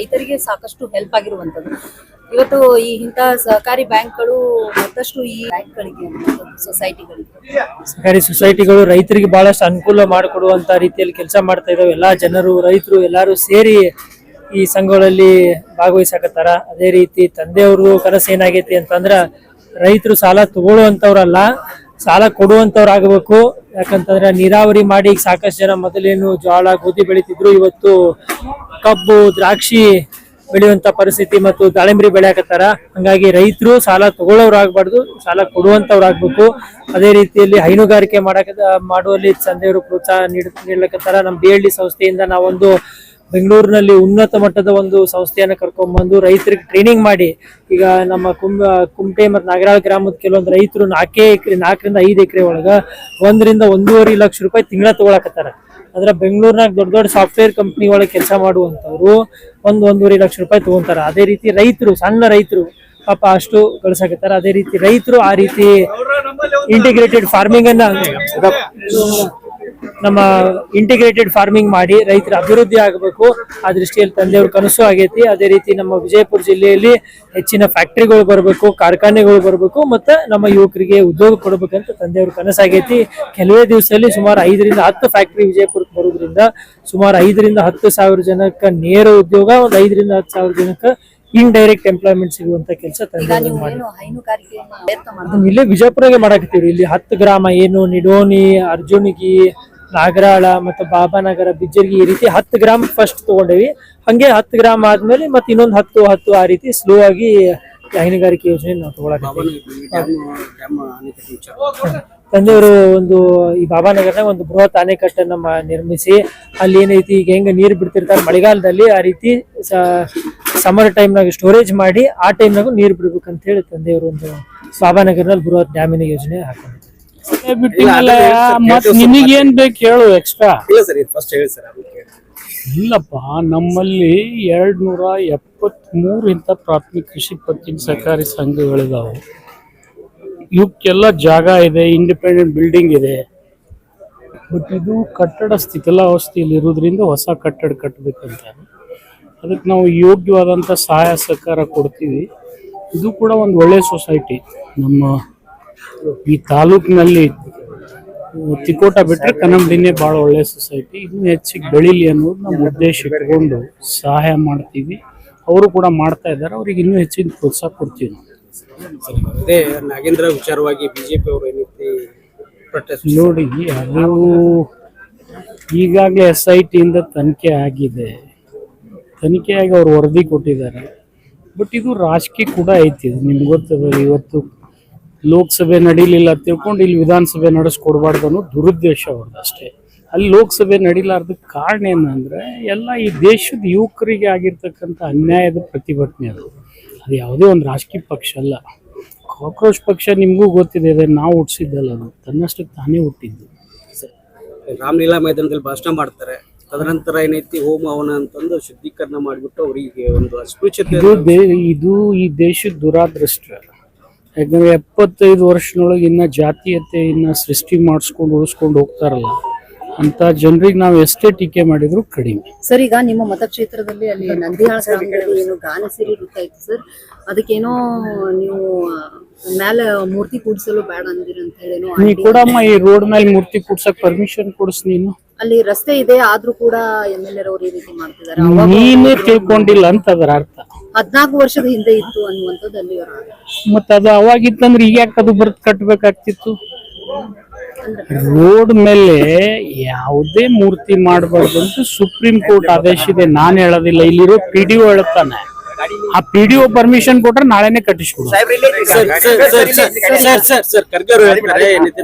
ರೈತರಿಗೆ ಸಾಕಷ್ಟು ಹೆಲ್ಪ್ ಆಗಿರುವಂತದ್ದು. ಇವತ್ತು ಈ ಇಂತಹ ಸಹಕಾರಿ ಬ್ಯಾಂಕ್ಗಳು ಮತ್ತಷ್ಟು ಈ ಬ್ಯಾಂಕ್ಗಳಿಗೆ ಸಹಕಾರಿ ಸೊಸೈಟಿಗಳು ರೈತರಿಗೆ ಬಹಳಷ್ಟು ಅನುಕೂಲ ಮಾಡಿಕೊಡುವಂತ ರೀತಿಯಲ್ಲಿ ಕೆಲಸ ಮಾಡ್ತಾ ಇದಾವೆ. ಎಲ್ಲಾ ಜನರು ರೈತರು ಎಲ್ಲಾರು ಸೇರಿ ಈ ಸಂಘಗಳಲ್ಲಿ ಭಾಗವಹಿಸಕತ್ತಾರ. ಅದೇ ರೀತಿ ತಂದೆಯವರು ಕನಸು ಏನಾಗೈತಿ ಅಂತಂದ್ರ ರೈತರು ಸಾಲ ತಗೊಳ್ಳುವಂತವ್ರಲ್ಲ, ಸಾಲ ಕೊಡುವಂತವ್ರಾಗಬೇಕು. ಯಾಕಂತಂದ್ರೆ ನೀರಾವರಿ ಮಾಡಿ ಈಗ ಸಾಕಷ್ಟು ಜನ ಮೊದಲೇನು ಜೋಳ ಗೋಧಿ ಬೆಳಿತಿದ್ರು, ಇವತ್ತು ಕಬ್ಬು ದ್ರಾಕ್ಷಿ ಬೆಳೆಯುವಂತ ಪರಿಸ್ಥಿತಿ ಮತ್ತು ದಾಳಿಂಬರಿ ಬೆಳೆಯಕತ್ತಾರ. ಹಂಗಾಗಿ ರೈತರು ಸಾಲ ತಗೊಳ್ಳೋರಾಗಬಾರ್ದು, ಸಾಲ ಕೊಡುವಂತವ್ರಾಗಬೇಕು. ಅದೇ ರೀತಿಯಲ್ಲಿ ಹೈನುಗಾರಿಕೆ ಮಾಡುವಲ್ಲಿ ತಂದೆಯವರು ಪ್ರೋತ್ಸಾಹ ನೀಡಲಕತ್ತಾರ. ನಮ್ಮ BLD ಸಂಸ್ಥೆಯಿಂದ ನಾವೊಂದು ಬೆಂಗಳೂರಿನಲ್ಲಿ ಉನ್ನತ ಮಟ್ಟದ ಒಂದು ಸಂಸ್ಥೆಯನ್ನು ಕರ್ಕೊಂಡ್ ಬಂದು ರೈತರಿಗೆ ಟ್ರೈನಿಂಗ್ ಮಾಡಿ, ಈಗ ನಮ್ಮ ಕುಮಟೆ ಮತ್ತು ನಾಗರಾಳ ಗ್ರಾಮದ ಕೆಲವೊಂದು ರೈತರು 4 ರಿಂದ 5 ಎಕರೆ ಒಳಗ 1 ರಿಂದ 1.5 ಲಕ್ಷ ರೂಪಾಯಿ ತಿಂಗಳ ತಗೊಳಕತ್ತಾರ. ಅಂದ್ರೆ ಬೆಂಗಳೂರಿನಾಗ ದೊಡ್ಡ ದೊಡ್ಡ ಸಾಫ್ಟ್ವೇರ್ ಕಂಪ್ನಿ ಒಳಗೆ ಕೆಲಸ ಮಾಡುವಂತವ್ರು 1.5 ಲಕ್ಷ ರೂಪಾಯಿ ತಗೊಂತಾರ. ಅದೇ ರೀತಿ ರೈತರು, ಸಣ್ಣ ರೈತರು ಪಾಪ ಅಷ್ಟು ಗಳಿಸಕತ್ತಾರ. ಅದೇ ರೀತಿ ರೈತರು ಆ ರೀತಿ ಇಂಟಿಗ್ರೇಟೆಡ್ ಫಾರ್ಮಿಂಗ್ ಅನ್ನ ನಮ್ಮ ಇಂಟಿಗ್ರೇಟೆಡ್ ಫಾರ್ಮಿಂಗ್ ಮಾಡಿ ರೈತರ ಅಭಿವೃದ್ಧಿ ಆಗಬೇಕು. ಆ ದೃಷ್ಟಿಯಲ್ಲಿ ತಂದೆಯವ್ರ ಕನಸು ಆಗೈತಿ. ಅದೇ ರೀತಿ ನಮ್ಮ ವಿಜಯಪುರ ಜಿಲ್ಲೆಯಲ್ಲಿ ಹೆಚ್ಚಿನ ಫ್ಯಾಕ್ಟರಿಗಳು ಬರಬೇಕು, ಕಾರ್ಖಾನೆಗಳು ಬರಬೇಕು, ಮತ್ತೆ ನಮ್ಮ ಯುವಕರಿಗೆ ಉದ್ಯೋಗ ಕೊಡಬೇಕಂತ ತಂದೆಯವ್ರ ಕನಸಾಗೈತಿ. ಕೆಲವೇ ದಿವಸದಲ್ಲಿ ಸುಮಾರು 5 ರಿಂದ 10 ಫ್ಯಾಕ್ಟರಿ ವಿಜಯಪುರಕ್ಕೆ ಬರೋದ್ರಿಂದ ಸುಮಾರು 5 ರಿಂದ 10 ಸಾವಿರ ಜನಕ್ಕೆ ನೇರ ಉದ್ಯೋಗ, 5 ರಿಂದ 10 ಸಾವಿರ ಜನಕ್ಕೆ ಇಂಡೈರೆಕ್ಟ್ ಎಂಪ್ಲಾಯ್ಮೆಂಟ್ ಸಿಗುವಂತ ಕೆಲಸ ತಂದೆ ಇಲ್ಲೇ ವಿಜಯಪುರಗೆ ಮಾಡಾಕತ್ತೀವ್ರಿ. ಇಲ್ಲಿ 10 ಗ್ರಾಮ ಏನು ನಿಡೋನಿ, ಅರ್ಜುನಗಿ, ನಾಗರಾಳ ಮತ್ತು ಬಾಬಾನಗರ, ಬಿಜ್ಜರ್ಗಿ ಈ ರೀತಿ 10 ಗ್ರಾಮ ಫಸ್ಟ್ ತಗೊಂಡೇವಿ. ಹಂಗೆ 10 ಗ್ರಾಮ ಆದ್ಮೇಲೆ ಮತ್ತೆ ಇನ್ನೊಂದು 10 ಆ ರೀತಿ ಸ್ಲೋ ಆಗಿ ಹೈನುಗಾರಿಕೆ ಯೋಜನೆ ನಾವು ತಗೊಳಕತ್ತೀವಿ. ತಂದೆಯವರು ಒಂದು ಈ ಬಾಬಾನಗರನಾಗ ಒಂದು ಬೃಹತ್ ಅಣೆಕಟ್ಟನ್ನ ನಿರ್ಮಿಸಿ ಅಲ್ಲಿ ಏನೈತಿ ಈಗ ಹೆಂಗ ನೀರು ಬಿಡ್ತಿರ್ತಾರೆ ಮಳೆಗಾಲದಲ್ಲಿ, ಆ ರೀತಿ ಸಮರ್ ಟೈಮ್ನಾಗ ಸ್ಟೋರೇಜ್ ಮಾಡಿ ಆ ಟೈಮ್ನಾಗ ನೀರು ಬಿಡ್ಬೇಕಂತ ಹೇಳಿ ತಂದೆಯವರು ಒಂದು ಬಾಬಾನಗರನಲ್ಲಿ ಬೃಹತ್ ಡ್ಯಾಮಿನ ಯೋಜನೆ ಹಾಕೊಂಡಿದ್ದಾರೆ. ನಿಮಗೇನ್ ಬೇಕು ಹೇಳು ಎಕ್ಸ್ಟ್ರಾ? ಇಲ್ಲಪ್ಪ, ನಮ್ಮಲ್ಲಿ 273 ಇಂಥ ಪ್ರಾಥಮಿಕ ಕೃಷಿ ಪತ್ತಿನ ಸಹಕಾರಿ ಸಂಘಗಳಿದಾವೆ. ಇವಕ್ಕೆಲ್ಲ ಜಾಗ ಇದೆ, ಇಂಡಿಪೆಂಡೆಂಟ್ ಬಿಲ್ಡಿಂಗ್ ಇದೆ. ಬಟ್ ಇದು ಕಟ್ಟಡ ಸ್ಥಿತಿಲಾವಸ್ಥೆಯಲ್ಲಿ ಇರೋದ್ರಿಂದ ಹೊಸ ಕಟ್ಟಡ ಕಟ್ಟಬೇಕಂತ ಅದಕ್ಕೆ ನಾವು ಯೋಗ್ಯವಾದಂಥ ಸಹಾಯ ಸಹಕಾರ ಕೊಡ್ತೀವಿ. ಇದು ಕೂಡ ಒಂದು ಒಳ್ಳೆ ಸೊಸೈಟಿ. ನಮ್ಮ ಈ ತಾಲೂಕಿನಲ್ಲಿ ತಿಕೋಟ ಬಿಟ್ಟರೆ ಕನ್ನಂಬಡಿನೇ ಭಾಳ ಒಳ್ಳೆ ಸೊಸೈಟಿ. ಇನ್ನೂ ಹೆಚ್ಚಿಗೆ ಬೆಳೀಲಿ ಅನ್ನೋದು ನಮ್ಮ ಉದ್ದೇಶ ಇಟ್ಕೊಂಡು ಸಹಾಯ ಮಾಡ್ತೀವಿ. ಅವರು ಕೂಡ ಮಾಡ್ತಾ ಇದ್ದಾರೆ. ಅವ್ರಿಗೆ ಇನ್ನೂ ಹೆಚ್ಚಿನ ಪ್ರೋತ್ಸಾಹ ಕೊಡ್ತೀವಿ ನಾವು. ಅದೇ ನಾಗೇಂದ್ರ ವಿಚಾರವಾಗಿ ಬಿಜೆಪಿ ಅವರು ಏನೈತಿ ನೋಡಿ, ಅದು ಈಗಾಗಲೇ SIT ಇಂದ ತನಿಖೆ ಆಗಿದೆ. ತನಿಖೆಯಾಗಿ ಅವ್ರು ವರದಿ ಕೊಟ್ಟಿದ್ದಾರೆ. ಬಟ್ ಇದು ರಾಜಕೀಯ ಕೂಡ ಐತಿ. ಇದು ನಿಮ್ಗೆ ಗೊತ್ತದ. ಇವತ್ತು ಲೋಕಸಭೆ ನಡೀಲಿಲ್ಲ ತಿಳ್ಕೊಂಡು ಇಲ್ಲಿ ವಿಧಾನಸಭೆ ನಡೆಸ್ಕೊಡ್ಬಾರ್ದು ಅನ್ನೋ ದುರುದ್ದೇಶ ಅವ್ರದ್ದು ಅಷ್ಟೇ. ಅಲ್ಲಿ ಲೋಕಸಭೆ ನಡೀಲಾರ್ದಕ್ಕೆ ಕಾರಣ ಏನಂದ್ರೆ ಎಲ್ಲ ಈ ದೇಶದ ಯುವಕರಿಗೆ ಆಗಿರ್ತಕ್ಕಂಥ ಅನ್ಯಾಯದ ಪ್ರತಿಭಟನೆ. ಅದು ಯಾವುದೇ ಒಂದು ರಾಜಕೀಯ ಪಕ್ಷ ಅಲ್ಲ. ಕಾಕ್ರೋಚ್ ಪಕ್ಷ ನಿಮಗೂ ಗೊತ್ತಿದೆ, ಅದನ್ನು ನಾವು ಹುಟ್ಟಿಸಿದ್ದಲ್ಲ, ಅದು ತನ್ನಷ್ಟಕ್ಕೆ ತಾನೇ ಹುಟ್ಟಿದ್ದು. ರಾಮಲೀಲಾ ಮೈದಾನದಲ್ಲಿ ಭಾಷಣ ಮಾಡ್ತಾರೆ. ತದನಂತರ ಏನೈತಿ ಹೋಮ ಹವನ ಅಂತಂದು ಶುದ್ಧೀಕರಣ ಮಾಡಿಬಿಟ್ಟು ಅವರಿಗೆ ಒಂದು ಅಸ್ಪೃಶ್ಯತೆ. ಇದು ಈ ದೇಶದ ದುರಾದೃಷ್ಟ. ಯಾಕಂದ್ರೆ 75 ವರ್ಷದೊಳಗೆ ಇನ್ನ ಜಾತೀಯತೆ ಸೃಷ್ಟಿ ಮಾಡಿಸ್ಕೊಂಡು ಉಳಿಸ್ಕೊಂಡು ಹೋಗ್ತಾರಲ್ಲ ಅಂತ ಜನರಿಗೆ ನಾವು ಎಷ್ಟೇ ಟೀಕೆ ಮಾಡಿದ್ರು ಕಡಿಮೆ. ಸರ್, ಈಗ ನಿಮ್ಮ ಮತಕ್ಷೇತ್ರದಲ್ಲಿ ಅಲ್ಲಿ ನಂದಿಹಾಳ ಗ್ರಾಮದಲ್ಲಿ ಏನು ಗಾನಸಿರಿ ವೃತ್ತ ಇತ್ತು ಸರ್, ಅದಕ್ಕೇನೋ ನೀವು ಮೇಲೆ ಮೂರ್ತಿ ಕೂಡಿಸಲು ಬೇಡ ಅಂದಿರಿ ಅಂತ ಹೇಳಿ ನೀ ಕೊಡಮ್ಮ, ಈ ರೋಡ್ ಮೇಲೆ ಮೂರ್ತಿ ಕೂಡ್ಸಕ್ ಪರ್ಮಿಷನ್ ಕೊಡಿಸ್. ನೀನು ಅಲ್ಲಿ ರಸ್ತೆ ಇದೆ ಆದ್ರೂ ಕೂಡ MLA ರವರು ಈ ರೀತಿ ಮಾಡ್ತಿದ್ದಾರೆ. ನೀನೇ ತಿಳ್ಕೊಂಡಿಲ್ಲ ಅಂತ ಅದರ ಅರ್ಥ. 14 ವರ್ಷದ ಹಿಂದೆ ಇತ್ತು ಅನ್ನುವಂಥದ್ದು ಅಲ್ಲಿ. ಮತ್ತ ಅದು ಅವಾಗಿತ್ತಂದ್ರೆ ಈಗ ಯಾಕೆ ಅದು ಬರ್ತ್ ಕಟ್ಬೇಕಾಗ್ತಿತ್ತು? ರೋಡ್ ಮೇಲೆ ಯಾವುದೇ ಮೂರ್ತಿ ಮಾಡಬಾರ್ದು ಅಂತ ಸುಪ್ರೀಂ ಕೋರ್ಟ್ ಆದೇಶ ಇದೆ. ನಾನು ಹೇಳೋದಿಲ್ಲ, ಇಲ್ಲಿರೋ PDO ಹೇಳುತ್ತಾನೆ. ಆ PDO ಪರ್ಮಿಷನ್ ಕೊಟ್ರೆ ನಾಳೆನೆ ಕಟ್ಟಿಸ್ಕೊಡು.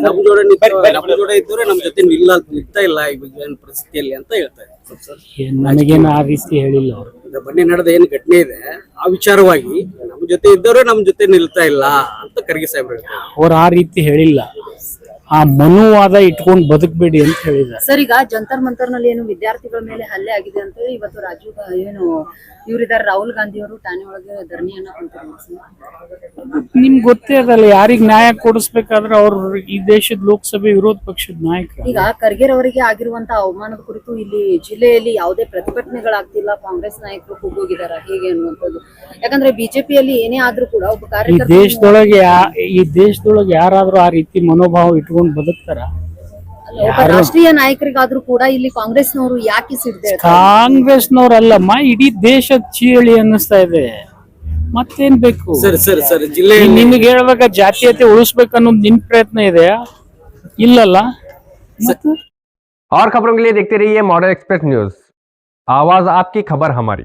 ನಮ್ಮ ಜೋಡೆ ಇದ್ದವ್ರೆ ನಮ್ಮ ಜೊತೆ ನಿಲ್ತಾ ಇಲ್ಲ ಈ ಪರಿಸ್ಥಿತಿಯಲ್ಲಿ ಅಂತ ಹೇಳ್ತಾರೆ. ನನಗೇನು ಆ ರೀತಿ ಹೇಳಿಲ್ಲ ಅವರು. ಬನ್ನಿ ನಡೆದ ಏನ್ ಘಟನೆ ಇದೆ ಆ ವಿಚಾರವಾಗಿ ನಮ್ಮ ಜೊತೆ ಇದ್ದವ್ರೆ ನಮ್ಮ ಜೊತೆ ನಿಲ್ತಾ ಇಲ್ಲ ಅಂತ ಖರ್ಗೆ ಸಾಹೇಬ್ರು ಅವ್ರು ಆ ರೀತಿ ಹೇಳಿಲ್ಲ. ಆ ಮನುವಾದ ಇಟ್ಕೊಂಡು ಬದುಕಬೇಡಿ ಅಂತ ಹೇಳಿದ್ದಾರೆ. ಸರ್, ಈಗ ಜಂತರ್ ಮಂತರ್ ನಲ್ಲಿ ಏನು ವಿದ್ಯಾರ್ಥಿಗಳ ಮೇಲೆ ಹಲ್ಲೆ ಆಗಿದೆ ಅಂತ ಇವತ್ತು ರಾಜೀವ್ ಏನು ಇವರಿದ್ದಾರೆ ರಾಹುಲ್ ಗಾಂಧಿ ಅವರು ಠಾಣೆ ಒಳಗೆ ಧರಣಿಯನ್ನ ಕುಂತಿರೋದು ಸರ್. ನಿಮ್ಗೆ ಗೊತ್ತೇ ಅದಲ್ಲ, ಯಾರಿಗ್ ನ್ಯಾಯ ಕೊಡಿಸ್ಬೇಕಾದ್ರೆ ಅವ್ರು ಈ ದೇಶದ ಲೋಕಸಭೆ ವಿರೋಧ ಪಕ್ಷದ ನಾಯಕರು. ಈಗ ಖರ್ಗೆ ಅವರಿಗೆ ಆಗಿರುವಂತ ಅವಮಾನದ ಕುರಿತು ಇಲ್ಲಿ ಜಿಲ್ಲೆಯಲ್ಲಿ ಯಾವುದೇ ಪ್ರತಿಭಟನೆಗಳಾಗ್ತಿಲ್ಲ, ಕಾಂಗ್ರೆಸ್ ನಾಯಕರು ಕೂಗೋಗಿದಾರ ಹೇಗೆ ಅನ್ನುವಂಥದ್ದು. ಯಾಕಂದ್ರೆ ಬಿಜೆಪಿಯಲ್ಲಿ ಏನೇ ಆದ್ರೂ ಕೂಡ ಒಬ್ಬ ಈ ಕಾರ್ಯಕರ್ತ ದೇಶದೊಳಗೆ ಯಾರಾದ್ರೂ ಆ ರೀತಿ ಮನೋಭಾವ ಇಟ್ಕೊಂಡು ಬದುಕ್ತಾರ? ಒಬ್ಬ ರಾಷ್ಟ್ರೀಯ ನಾಯಕರಿಗಾದ್ರೂ ಕೂಡ ಇಲ್ಲಿ ಕಾಂಗ್ರೆಸ್ನವರು ಯಾಕೆ ಸಿಡ್ದೆ ಕಾಂಗ್ರೆಸ್ನವ್ರಲ್ಲಮ್ಮ, ಇಡೀ ದೇಶದ ಚೀಳಿ ಅನ್ನಿಸ್ತಾ ಇದೆ. ಮತ್ತೇನ್ ಬೇಕು? ಸರ್ ಜಿಲ್ಲೆ ನಿಮ್ಗೆ ಹೇಳ್ಬೇಕ ಜಾತೀಯತೆ ಉಳಿಸ್ಬೇಕನ್ನೋದು ನಿಮ್ ಪ್ರಯತ್ನ ಇದೆಯಾ? ಇಲ್ಲಲ್ಲ. और खबरों के लिए देखते रहिए मॉडर्न एक्सप्रेस न्यूज, आवाज आपकी खबर हमारी।